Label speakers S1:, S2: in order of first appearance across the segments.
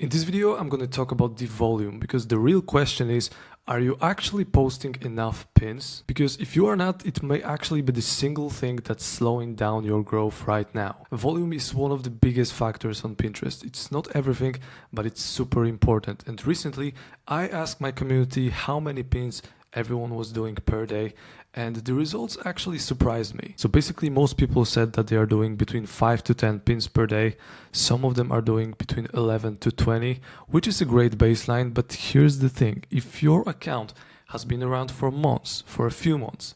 S1: In this video, I'm going to talk about the volume because the real question is, are you actually posting enough pins? Because if you are not, it may actually be the single thing that's slowing down your growth right now. Volume is one of the biggest factors on Pinterest. It's not everything, but it's super important. And recently, I asked my community how many pins everyone was doing per day, and the results actually surprised me. So basically most people said that they are doing between 5 to 10 pins per day. Some of them are doing between 11 to 20, which is a great baseline. But here's the thing: if your account has been around for months, for a few months,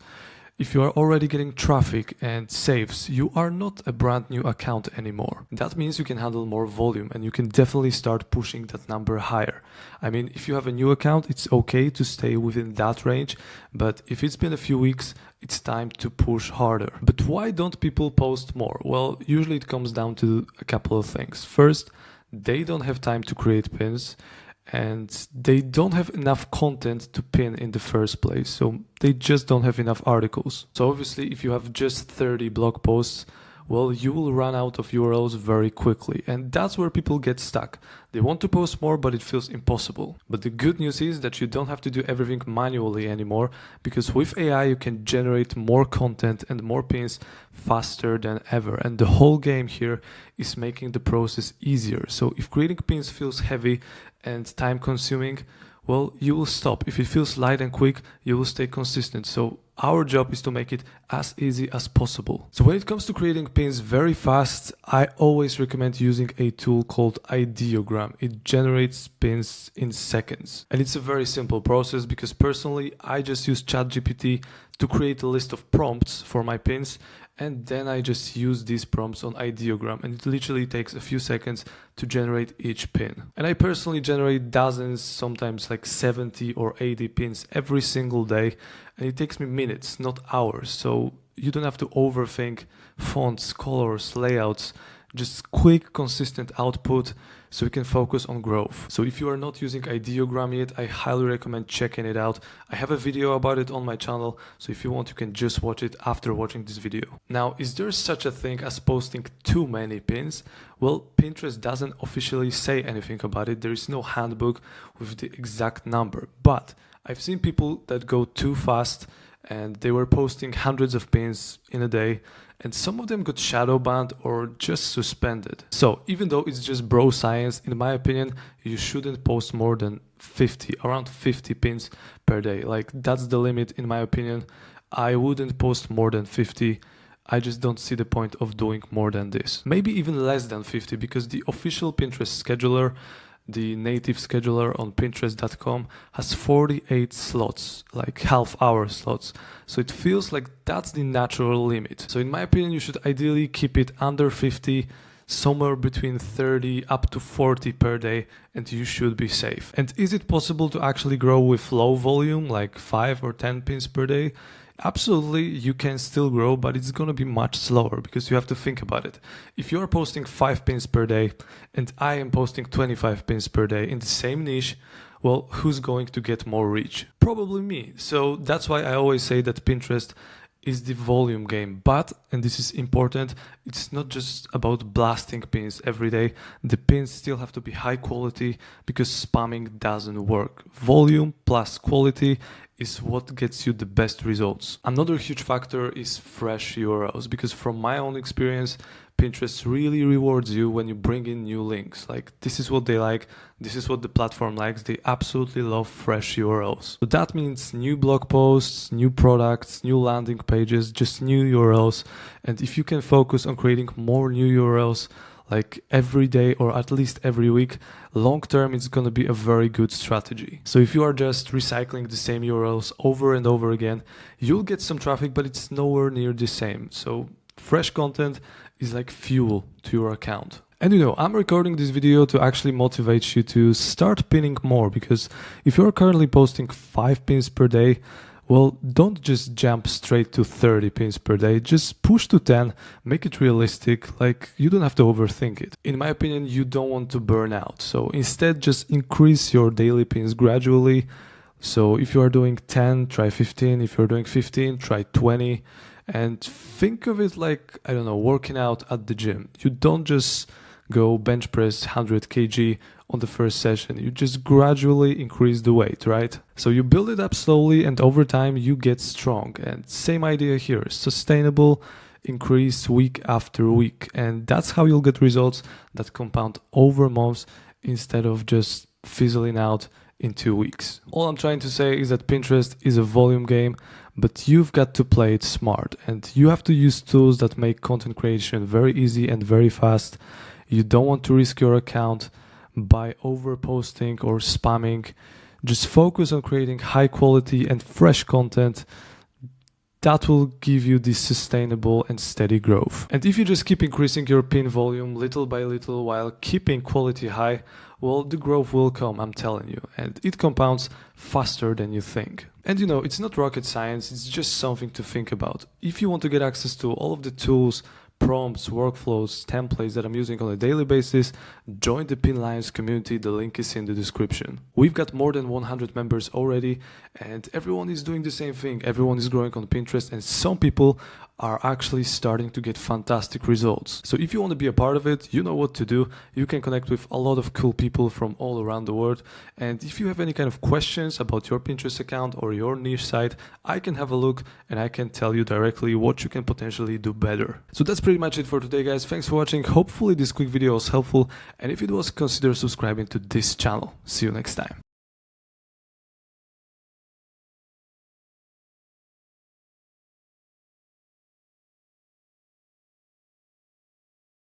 S1: if you are already getting traffic and saves, you are not a brand new account anymore. That means you can handle more volume and you can definitely start pushing that number higher. I mean, if you have a new account, it's okay to stay within that range, but if it's been a few weeks, it's time to push harder. But why don't people post more? Well, usually it comes down to a couple of things. First, they don't have time to create pins, and they don't have enough content to pin in the first place, so they just don't have enough articles. So obviously if you have just 30 blog posts, well, you will run out of URLs very quickly, and that's where people get stuck. They want to post more, but it feels impossible. But the good news is that you don't have to do everything manually anymore, because with AI you can generate more content and more pins faster than ever. And the whole game here is making the process easier. So if creating pins feels heavy and time consuming, well, you will stop. If it feels light and quick, you will stay consistent. So our job is to make it as easy as possible. So when it comes to creating pins very fast, I always recommend using a tool called Ideogram. It generates pins in seconds. And it's a very simple process because personally, I just use ChatGPT to create a list of prompts for my pins, and then I just use these prompts on Ideogram, and it literally takes a few seconds to generate each pin. And I personally generate dozens, sometimes like 70 or 80 pins every single day, and it takes me minutes, not hours. So you don't have to overthink fonts, colors, layouts, just quick, consistent output so you can focus on growth. So if you are not using Ideogram yet, I highly recommend checking it out. I have a video about it on my channel, so if you want, you can just watch it after watching this video. Now, is there such a thing as posting too many pins? Well, Pinterest doesn't officially say anything about it. There is no handbook with the exact number, but I've seen people that go too fast and they were posting hundreds of pins in a day, and some of them got shadow banned or just suspended. So even though it's just bro science, in my opinion, you shouldn't post more than around 50 pins per day. Like, that's the limit in my opinion. I wouldn't post more than 50. I just don't see the point of doing more than this. Maybe even less than 50, because the official Pinterest scheduler, the native scheduler on Pinterest.com, has 48 slots, like half-hour slots. So it feels like that's the natural limit. So in my opinion, you should ideally keep it under 50, somewhere between 30 up to 40 per day, and you should be safe. And is it possible to actually grow with low volume, like 5 or 10 pins per day? Absolutely, you can still grow, but it's going to be much slower because you have to think about it. If you are posting 5 pins per day and I am posting 25 pins per day in the same niche, well, who's going to get more reach? Probably me. So that's why I always say that Pinterest is the volume game. But, and this is important, it's not just about blasting pins every day. The pins still have to be high quality because spamming doesn't work. Volume plus quality is what gets you the best results. Another huge factor is fresh URLs, because from my own experience, Pinterest really rewards you when you bring in new links. Like, this is what they like, this is what the platform likes. They absolutely love fresh URLs. So that means new blog posts, new products, new landing pages, just new URLs. And if you can focus on creating more new URLs, like every day or at least every week, long term it's going to be a very good strategy. So if you are just recycling the same URLs over and over again, you'll get some traffic, but it's nowhere near the same. So fresh content is like fuel to your account. And you know, I'm recording this video to actually motivate you to start pinning more, because if you're currently posting 5 pins per day, well, don't just jump straight to 30 pins per day. Just push to 10, make it realistic. Like, you don't have to overthink it. In my opinion, you don't want to burn out. So instead, just increase your daily pins gradually. So if you are doing 10, try 15. If you're doing 15, try 20. And think of it like, I don't know, working out at the gym. You don't just go bench press 100 kg on the first session. You just gradually increase the weight, right? So you build it up slowly, and over time you get strong. And same idea here, sustainable increase week after week. And that's how you'll get results that compound over months instead of just fizzling out in 2 weeks. All I'm trying to say is that Pinterest is a volume game, but you've got to play it smart, and you have to use tools that make content creation very easy and very fast. You don't want to risk your account by overposting or spamming. Just focus on creating high quality and fresh content that will give you this sustainable and steady growth. And if you just keep increasing your pin volume little by little while keeping quality high, well, the growth will come, I'm telling you, and it compounds faster than you think. And it's not rocket science, it's just something to think about. If you want to get access to all of the tools, prompts, workflows, templates that I'm using on a daily basis, join the PinLions community. The link is in the description. We've got more than 100 members already, and everyone is doing the same thing. Everyone is growing on Pinterest, and some people are actually starting to get fantastic results. So if you want to be a part of it, you know what to do. You can connect with a lot of cool people from all around the world. And if you have any kind of questions about your Pinterest account or your niche site, I can have a look and I can tell you directly what you can potentially do better. So that's pretty much it for today, guys. Thanks for watching. Hopefully this quick video was helpful. And if it was, consider subscribing to this channel. See you next time.